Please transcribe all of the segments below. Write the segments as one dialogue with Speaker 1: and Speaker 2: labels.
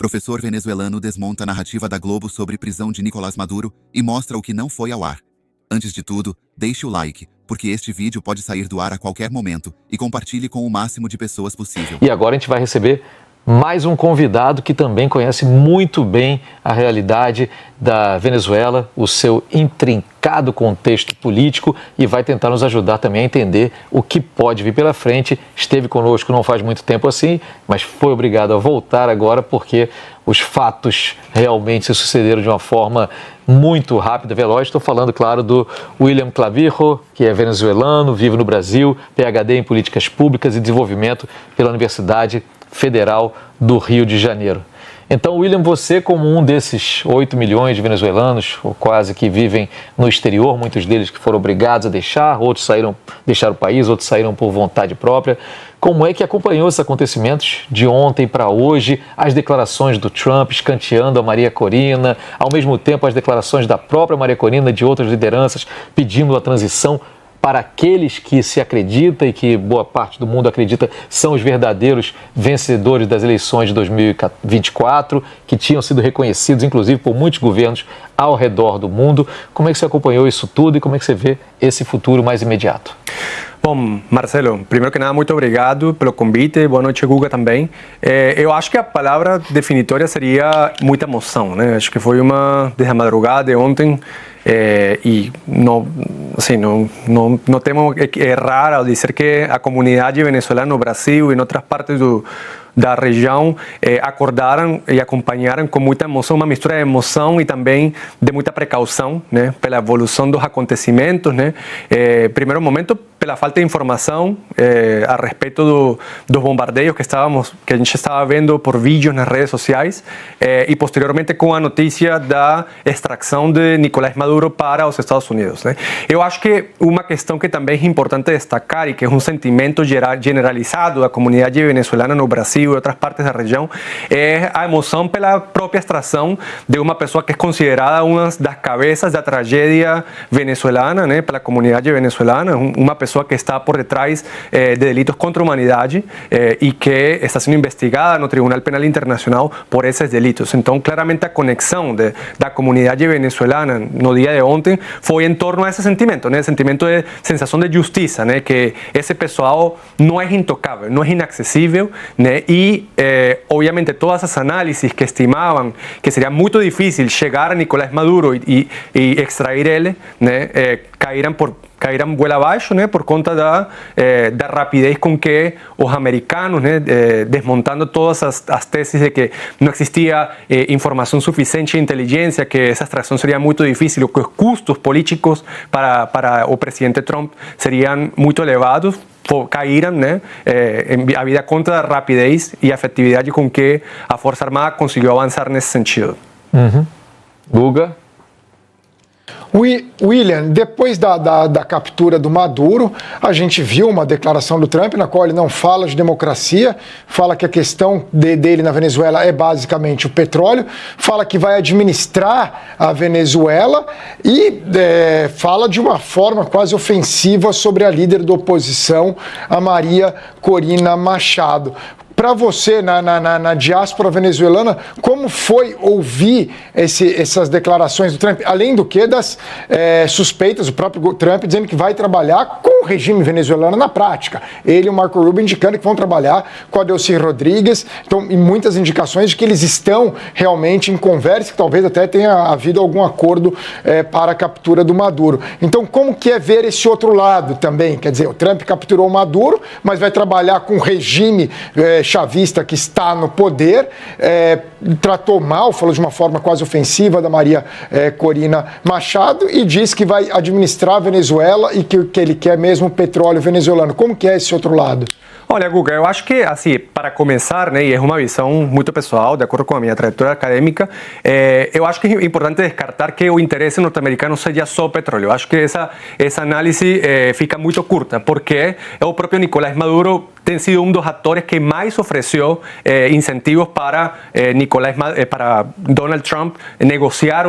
Speaker 1: Professor venezuelano desmonta a narrativa da Globo sobre prisão de Nicolás Maduro e mostra o que não foi ao ar. Antes de tudo, deixe o like, porque este vídeo pode sair do ar a qualquer momento, e compartilhe com o máximo de pessoas possível.
Speaker 2: E agora a gente vai receber mais um convidado que também conhece muito bem a realidade da Venezuela, o seu intrincado contexto político, e vai tentar nos ajudar também a entender o que pode vir pela frente. Esteve conosco não faz muito tempo assim, mas foi obrigado a voltar agora porque os fatos realmente se sucederam de uma forma muito rápida, veloz. Estou falando, claro, do William Clavijo, que é venezuelano, vive no Brasil, PhD em Políticas Públicas e Desenvolvimento pela Universidade Federal do Rio de Janeiro. Então, William, você, como um desses 8 milhões de venezuelanos, ou quase, que vivem no exterior, muitos deles que foram obrigados a deixar, outros deixaram o país, outros saíram por vontade própria, como é que acompanhou esses acontecimentos de ontem para hoje, as declarações do Trump escanteando a Maria Corina, ao mesmo tempo as declarações da própria Maria Corina, de outras lideranças, pedindo a transição para aqueles que se acredita e que boa parte do mundo acredita são os verdadeiros vencedores das eleições de 2024, que tinham sido reconhecidos, inclusive, por muitos governos ao redor do mundo. Como é que você acompanhou isso tudo e como é que você vê esse futuro mais imediato?
Speaker 3: Bom, Marcelo, primeiro que nada, muito obrigado pelo convite. Boa noite, Guga, também. Eu acho que a palavra definitória seria muita emoção, né? Acho que foi desde a madrugada de ontem, e não temos que errar ao dizer que a comunidade venezuelana no Brasil e em outras partes da região acordaram e acompanharam com muita emoção, uma mistura de emoção e também de muita precaução, né, pela evolução dos acontecimentos, né. Primeiro momento, pela falta de informação a respeito dos bombardeios que a gente estava vendo por vídeos nas redes sociais, e posteriormente com a notícia da extração de Nicolás Maduro para os Estados Unidos, né. Eu acho que uma questão que também é importante destacar e que é um sentimento generalizado da comunidade venezuelana no Brasil e outras partes da região é a emoção pela própria extração de uma pessoa que é considerada uma das cabeças da tragédia venezuelana, né, pela comunidade venezuelana, uma pessoa que está por detrás de delitos contra a humanidade e que está sendo investigada no Tribunal Penal Internacional por esses delitos. Então, claramente, a conexão da comunidade venezuelana no dia de ontem foi em torno a esse sentimento, né, sentimento de sensação de justiça, né, que esse pessoal não é intocável, não é inacessível, né, e, obviamente, todas as análises que estimavam que seria muito difícil chegar a Nicolás Maduro e extrair ele, né, caíram goela abaixo, né, por conta da rapidez com que os americanos, né, desmontando todas as teses de que não existia informação suficiente e inteligência, que essa extração seria muito difícil, que os custos políticos para o presidente Trump seriam muito elevados, caíram, né, havia conta da rapidez e a efetividade com que a Força Armada conseguiu avançar nesse sentido.
Speaker 2: Guga?
Speaker 4: William, depois da captura do Maduro, a gente viu uma declaração do Trump na qual ele não fala de democracia, fala que a questão dele na Venezuela é basicamente o petróleo, fala que vai administrar a Venezuela e fala de uma forma quase ofensiva sobre a líder da oposição, a Maria Corina Machado. Para você, na diáspora venezuelana, como foi ouvir essas declarações do Trump? Além do que das suspeitas, o próprio Trump dizendo que vai trabalhar com o regime venezuelano na prática. Ele e o Marco Rubio indicando que vão trabalhar com a Delcy Rodrigues. Então, e muitas indicações de que eles estão realmente em conversa, que talvez até tenha havido algum acordo para a captura do Maduro. Então, como que é ver esse outro lado também? Quer dizer, o Trump capturou o Maduro, mas vai trabalhar com o regime chavista que está no poder, tratou mal, falou de uma forma quase ofensiva da Maria Corina Machado e diz que vai administrar a Venezuela e que ele quer mesmo o petróleo venezuelano. Como que é esse outro lado?
Speaker 3: Olha, Guga, eu acho que, assim, para começar, né, e é uma visão muito pessoal, de acordo com a minha trajetória acadêmica, eu acho que é importante descartar que o interesse norte-americano seja só o petróleo. Eu acho que essa análise fica muito curta, porque o próprio Nicolás Maduro tem sido um dos atores que mais ofereceu incentivos para para Donald Trump negociar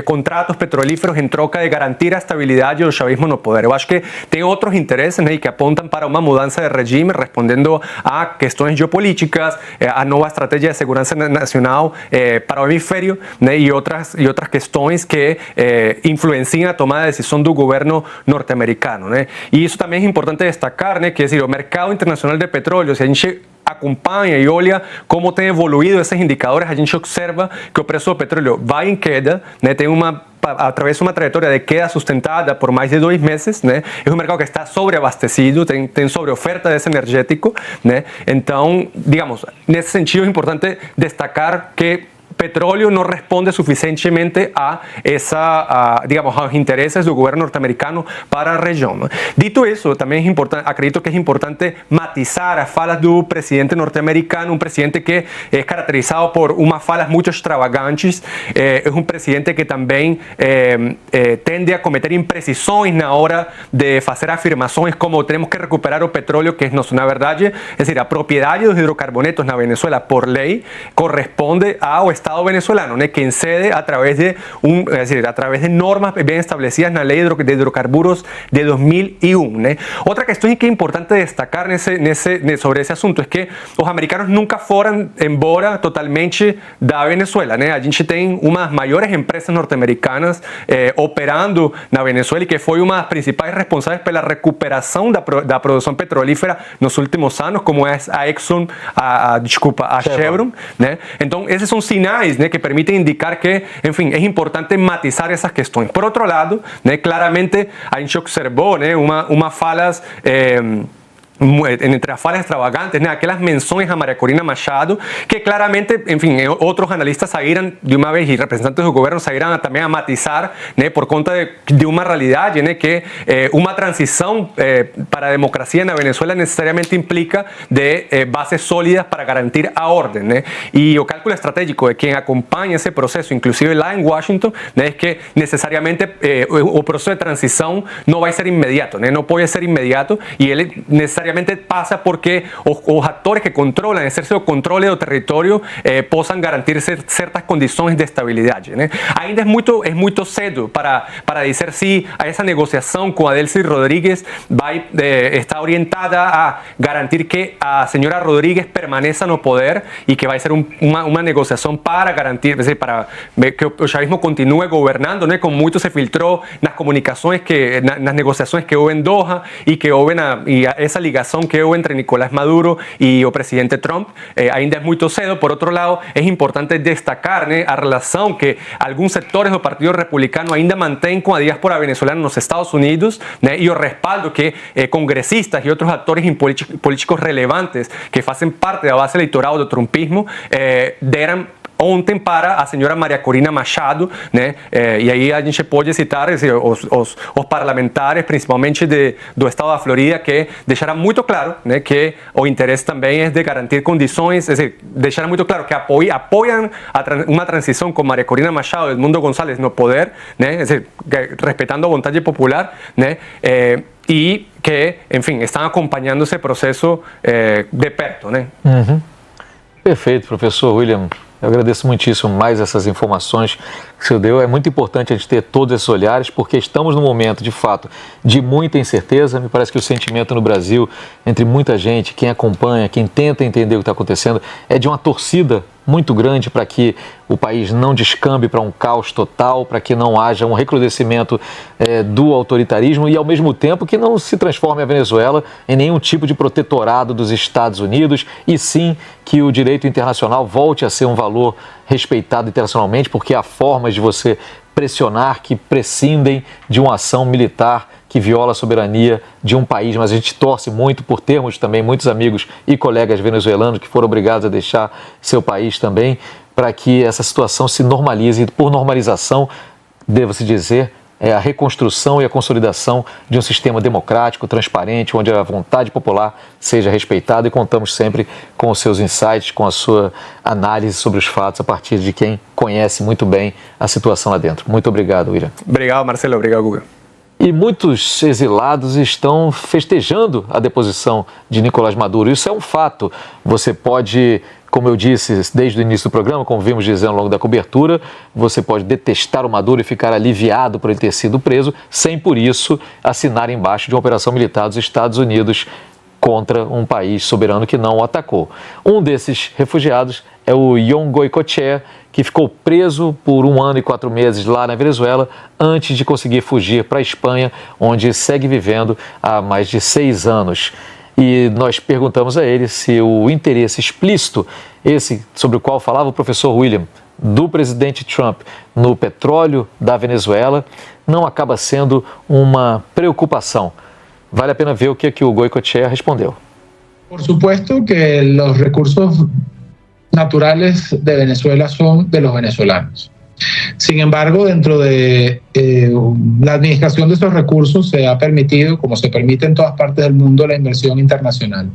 Speaker 3: contratos petrolíferos em troca de garantir a estabilidade do chavismo no poder. Eu acho que tem outros interesses, né, que apontam para uma mudança de regime, respondendo a questões geopolíticas, a nova estratégia de segurança nacional para o hemisfério, né, e outras questões que influenciam a tomada de decisão do governo norte-americano, né? E isso também é importante destacar, né, que é o mercado internacional de petróleo, se a gente acompanha e olha como tem evoluído esses indicadores, a gente observa que o preço do petróleo vai em queda, né, tem através de uma trajetória de queda sustentada por mais de 2 meses, né? É um mercado que está sobreabastecido, tem sobreoferta desse energético, né? Então, digamos, nesse sentido é importante destacar que petróleo não responde suficientemente a aos interesses do governo norte-americano para a região, né? Dito isso, também é importante, acredito que é importante matizar as falas do presidente norte-americano, um presidente que é caracterizado por umas falas muito extravagantes, é um presidente que também tende a cometer imprecisões na hora de fazer afirmações como temos que recuperar o petróleo, que na verdade, é decir, a propriedade dos hidrocarbonetos na Venezuela, por lei, corresponde ao Estado venezolano, né, que cede a través de normas bien establecidas en la ley de hidrocarburos de 2001, né? Outra questão que é importante destacar sobre esse assunto é que os americanos nunca foram embora totalmente da Venezuela, né? A gente tem umas maiores empresas norte-americanas operando na Venezuela e que foi uma das principais responsáveis pela recuperação da produção petrolífera nos últimos anos, como é a Exxon, a Chevron, né? Então, esses são sinais, né, que permitem indicar que, enfim, é importante matizar essas questões. Por outro lado, né, claramente a gente observou, né, uma falas entre as falas extravagantes, né, aquelas menções a María Corina Machado, que claramente, enfim, outros analistas saíram de uma vez, e representantes do governo saíram também a matizar, né, por conta de uma realidade, né, que uma transição para a democracia na Venezuela necessariamente implica de bases sólidas para garantir a ordem, né? E o cálculo estratégico de quem acompanha esse processo, inclusive lá em Washington, né, é que necessariamente o processo de transição não vai ser imediato, né? Não pode ser imediato, e ele necessariamente passa porque os atores que controlam, exercem o controle do território, possam garantir certas condições de estabilidade, né? Ainda é muito cedo para dizer se essa negociação com a Delcy Rodríguez está orientada a garantir que a senhora Rodríguez permaneça no poder e que vai ser uma negociação para garantir, para que o chavismo continue governando, né? Como muito se filtrou nas comunicações, nas negociações que houve em Doha e que houve essa ligação que houve entre Nicolás Maduro e o presidente Trump. Ainda é muito cedo. Por outro lado, é importante destacar, né, a relação que alguns setores do Partido Republicano ainda mantêm com a diáspora venezolana nos Estados Unidos, né, e o respaldo que congressistas e outros atores políticos relevantes que fazem parte da base eleitoral do trumpismo deram ontem para a senhora María Corina Machado, né? E aí a gente pode citar os parlamentares, principalmente do estado da Florida, que deixaram muito claro, né, que o interesse também é de garantir condições, deixaram muito claro que apoiam uma transição com María Corina Machado e Edmundo González no poder, né? Respeitando a vontade popular, né? E que, enfim, estão acompanhando esse processo de perto, né?
Speaker 2: Uhum. Perfeito, professor William. Eu agradeço muitíssimo mais essas informações que o senhor deu. É muito importante a gente ter todos esses olhares, porque estamos num momento, de fato, de muita incerteza. Me parece que o sentimento no Brasil, entre muita gente, quem acompanha, quem tenta entender o que está acontecendo, é de uma torcida muito grande para que o país não descambe para um caos total, para que não haja um recrudescimento do autoritarismo e, ao mesmo tempo, que não se transforme a Venezuela em nenhum tipo de protetorado dos Estados Unidos, e sim que o direito internacional volte a ser um valor respeitado internacionalmente, porque há formas de você pressionar que prescindem de uma ação militar que viola a soberania de um país, mas a gente torce muito por termos também muitos amigos e colegas venezuelanos que foram obrigados a deixar seu país também, para que essa situação se normalize. E por normalização, devo-se dizer, é a reconstrução e a consolidação de um sistema democrático, transparente, onde a vontade popular seja respeitada, e contamos sempre com os seus insights, com a sua análise sobre os fatos a partir de quem conhece muito bem a situação lá dentro. Muito obrigado, William.
Speaker 3: Obrigado, Marcelo. Obrigado, Guga.
Speaker 2: E muitos exilados estão festejando a deposição de Nicolás Maduro. Isso é um fato. Você pode, como eu disse desde o início do programa, como vimos dizendo ao longo da cobertura, você pode detestar o Maduro e ficar aliviado por ele ter sido preso, sem por isso assinar embaixo de uma operação militar dos Estados Unidos contra um país soberano que não o atacou. Um desses refugiados é o Yon Goicoechea, que ficou preso por 1 ano e 4 meses lá na Venezuela, antes de conseguir fugir para a Espanha, onde segue vivendo há mais de 6 anos. E nós perguntamos a ele se o interesse explícito, esse sobre o qual falava o professor William, do presidente Trump no petróleo da Venezuela, não acaba sendo uma preocupação. Vale a pena ver o que o Goicoechea respondeu.
Speaker 5: Por supuesto que los recursos naturales de Venezuela son de los venezolanos. Sin embargo, dentro de la administración de esos recursos se ha permitido, como se permite en todas partes del mundo, la inversión internacional.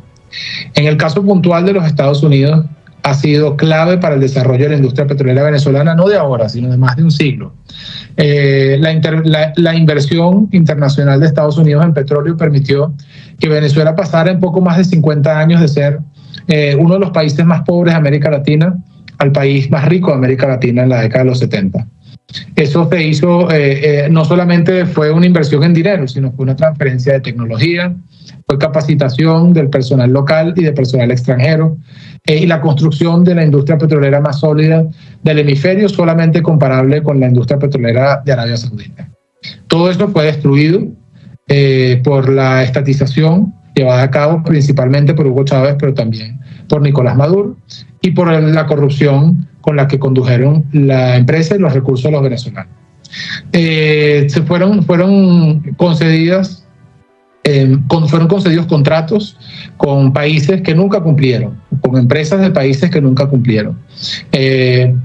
Speaker 5: En el caso puntual de los Estados Unidos, ha sido clave para el desarrollo de la industria petrolera venezolana, no de ahora, sino de más de un siglo. La inversión internacional de Estados Unidos en petróleo permitió que Venezuela pasara en poco más de 50 años de ser uno de los países más pobres de América Latina al país más rico de América Latina en la década de los 70. Eso se hizo, no solamente fue una inversión en dinero, sino fue una transferencia de tecnología, fue capacitación del personal local y de personal extranjero, y la construcción de la industria petrolera más sólida del hemisferio, solamente comparable con la industria petrolera de Arabia Saudita. Todo esto fue destruido por la estatización llevada a cabo principalmente por Hugo Chávez, pero también por Nicolás Maduro, y por la corrupción con la que condujeron la empresa y los recursos de los venezolanos. Fueron concedidos contratos con países que nunca cumplieron, con empresas de países que nunca cumplieron.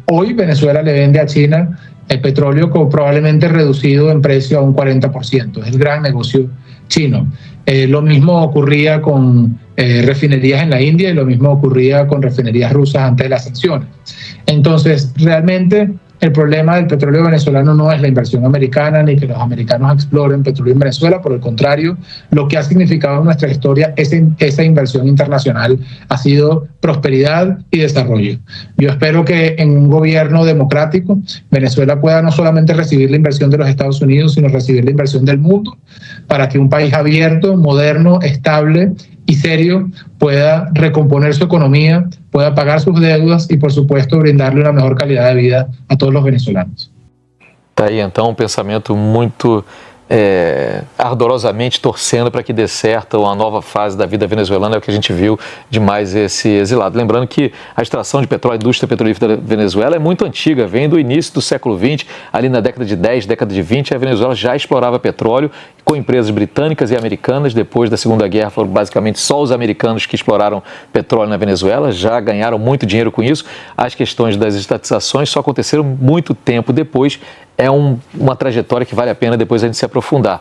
Speaker 5: Hoy Venezuela le vende a China el petróleo probablemente reducido en precio a un 40%. Es el gran negocio chino. Lo mismo ocurría con refinerías en la India y lo mismo ocurría con refinerías rusas antes de las sanciones. Entonces, realmente el problema del petróleo venezolano no es la inversión americana ni que los americanos exploren petróleo en Venezuela. Por el contrario, lo que ha significado en nuestra historia esa inversión internacional ha sido prosperidad y desarrollo. Yo espero que en un gobierno democrático Venezuela pueda no solamente recibir la inversión de los Estados Unidos, sino recibir la inversión del mundo, para que un país abierto, moderno, estable y serio pueda recomponer su economía, pueda pagar sus deudas y, por supuesto, brindarle una mejor calidad de vida a todos los venezolanos.
Speaker 2: Tá aí, então, um pensamento muito ardorosamente torcendo para que dê certo uma nova fase da vida venezuelana, é o que a gente viu de mais esse exilado. Lembrando que a extração de petróleo, a indústria petrolífera da Venezuela é muito antiga, vem do início do século XX, ali na década de 10, década de 20, a Venezuela já explorava petróleo com empresas britânicas e americanas. Depois da Segunda Guerra foram basicamente só os americanos que exploraram petróleo na Venezuela, já ganharam muito dinheiro com isso. As questões das estatizações só aconteceram muito tempo depois. É uma trajetória que vale a pena depois a gente se aprofundar.